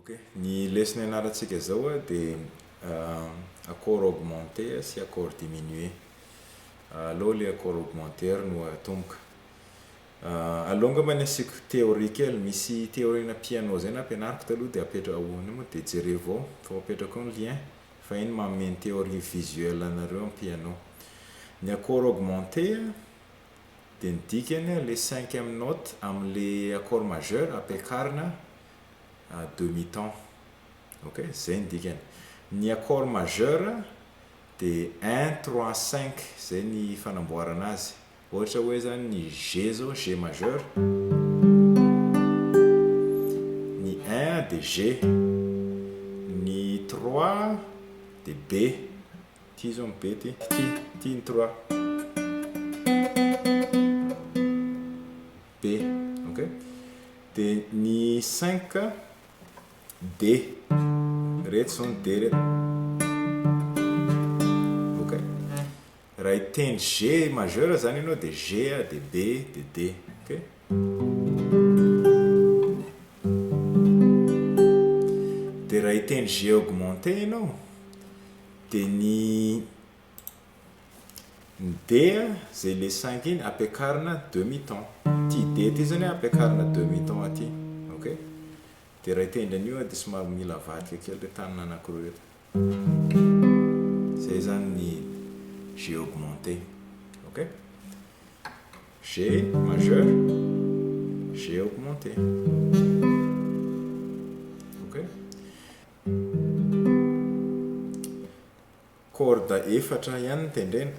Ok, ny lesson anarantsika zao dia accord augmenté sy accord diminué. Aloha le accord augmentaire no atomboka. Alongany asiko théorie kely, misy théorie-na piano zay nampianariko taloha dia apetraka ahoana moa dia jereo ao fa apetrako ny lien fa iny manome ny théorie visuelle anareo amin'ny piano. Ny accord augmenté dia ny dikany le 5e note amin'le accord majeur ampiakarina demi-ton. Ok, zay ny dikany. Ny accord majeur dia 1, 3, 5 zay ny fanamboarana azy. Ohatra hoe zany ny G zao, G majeur, ny 1 dia G, ny 3 dia B, ty zao ny B ty ny 3, B, ok. Dia ny 5 D, reto zao ny D reto, ok. Raha hitendry G majeur zany ianao dia G dia B dia D, ok. Dia raha hitendry G augmenté ianao dia ny D zay le 5 iny ampiakarina demi-ton. Ty D ty zany ampiakarina demi-ton aty, ok. Dia raha hitendry an'io dia somary mila avadika kely le tanana anankiroa reto. Zay zany ny G augmenté, ok. G majeur, G augmenté, ok. Corde efatra ihany tendrena,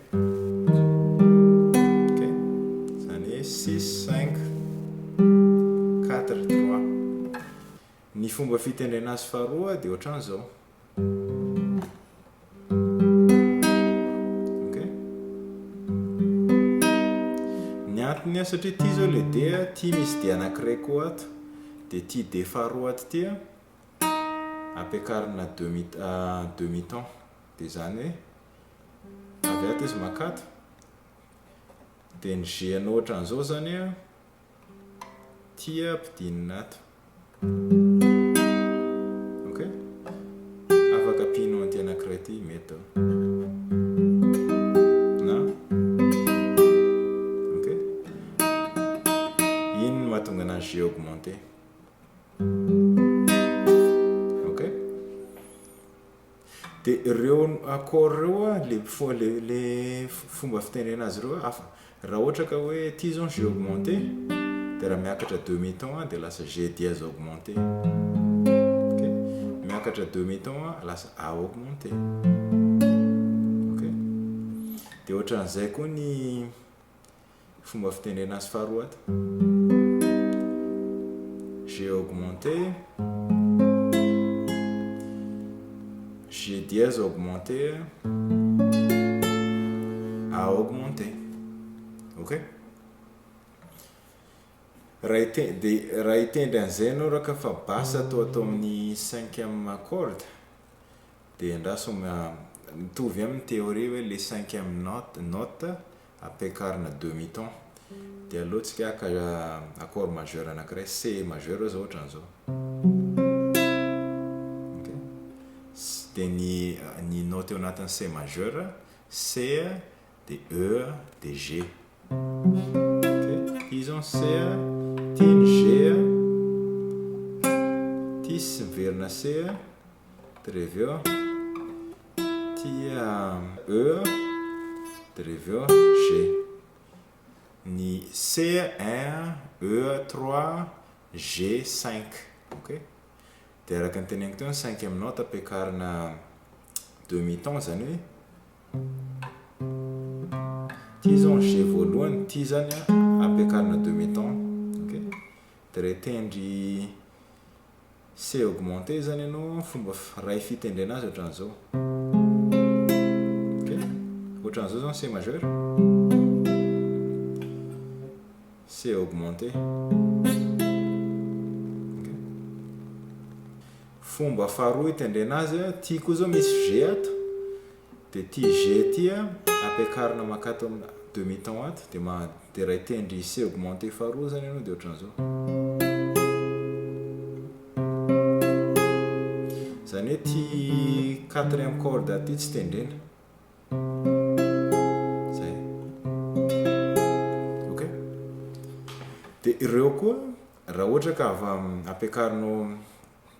ok. Zany hoe 6, 5, 4, 3. Ny fomba fitendrena azy faharoa dia ohatran'izao, ok. Ny antony satria ty zao le D, ty misy D anankiray koa ato, dia ty D faharoa ato ty ampiakarina demi-ton. Dia zany hoe avy ato izy makato, dia ny G anao ohatran'izao zany ty ampidinina ato, ok. Afaka ampianao an'ity anankiray ty mety na, ok. Iny no mahatonga anazy G augmenté, ok. Dia ireo accord reo le fomba fitendrena azy ireo hafa. Raha ohatra ka hoe ty zao G augmenté dia raha miakatra demi-ton dia lasa G dièse augmenté, ok. Miakatra demi-ton lasa A augmenté, ok. Dia ohatran'izay koa ny fomba fitendrena azy faharoa ato, G augmenté, G dièse augmenté, A augmenté, ok. Raha hitendry an'izay anao raha ka fa basy atao amin'ny 5e corde dia andraso mitovy amin'ny théorie hoe le 5e note ampiakarina demi-ton. Dia alohantsika aka accord majeur anankiray, C majeur zao ohatran'izao, ok. Dia ny note eo anatin'ny C majeur, C dia E dia G, ok. Ty zao C, ty ny G, ty sy miverina C, dia reveo ty E dia reveo G. Ny C 1, E 3, G 5, ok. Dia araka ny teneniko teo ny 5e note ampiakarina demi-ton zany hoe ty zao G voalohany, ty zany ampiakarina demi-ton, ok. Dia raha hitendry C augmenté zany ianao, fomba ray fitendrena azy ohatran'izao, ok. Ohatran'izao zao C majeur, C augmenté, ok. Fomba faharoa hitendrena azy, ty koa zao misy G ato, dia ty G ty ampiakarina makato amin'ny demi-ton ato, dia raha hitendry C augmenté faharoa zany ianao dia ohatran'izao, Zany hoe ty quatrième corde ty tsy tendrena. Zay. Ok? De ireo koa raha ohatra ka avy ampiakarinao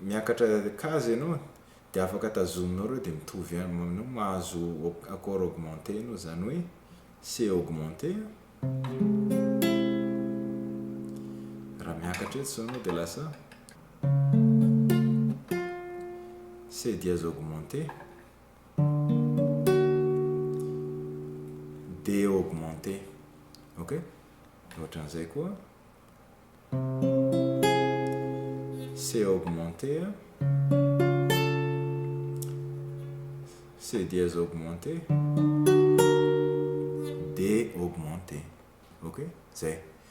miakatra kazy ianao de afaka tazominao reo de mitovy aminao mahazo accord augmenté anao, zany hoe C augmenté. Raha miakatra eto zao anao de lasa C dièse augmenté, D augmenté. Ok? Ohatran'izay koa C augmenté, C dièse augmenté, D augmenté. Ok? Zay.